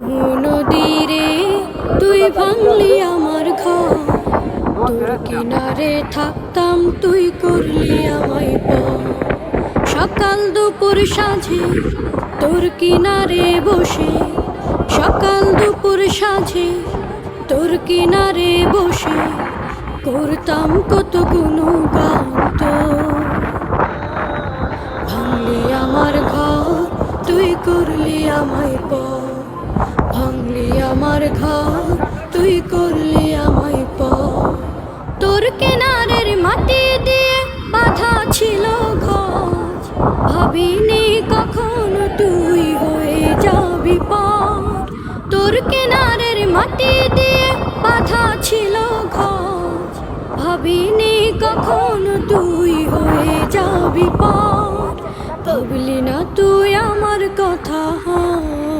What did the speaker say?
নদীরে তুই ভাঙলি আমার ঘর, তোর কিনারে থাকতাম তুই করলি আমায় পর। সকাল দুপুর সাঁঝে তোর কিনারে বসে, সকাল দুপুর সাঁঝে তোর কিনারে বসে করতাম কত গুণগান তোর। ভাঙলি আমার ঘর তুই করলি আমায় পর, ভাঙলি আমার ঘর তুই করলি আমায় পর। তোর কিনারের মাটি দিয়ে বাঁধা ছিল ঘর, ভাবিনি কখনো তুই হয়ে যাবি পার। তোর কিনারের মাটি দিয়ে বাঁধা ছিল ঘর, ভাবিনি কখনো তুই হয়ে যাবি পার। ভাবলি না তুই আমার কথা, ভাবলি না তুই আমার কথা। তুই ভাঙলি আমার ঘর তুই করলি আমায় পর, ভাঙলি আমার ঘর তুই করলি আমায় পর। তোর কিনারের মাটি দিয়ে বাঁধা ছিল ঘর, ভাবিনি কখনো তুই হয়ে যাবি পার। তোর কিনারের মাটি দিয়ে বাঁধা ছিল ঘর, ভাবিনি কখনো তুই হয়ে যাবি পার।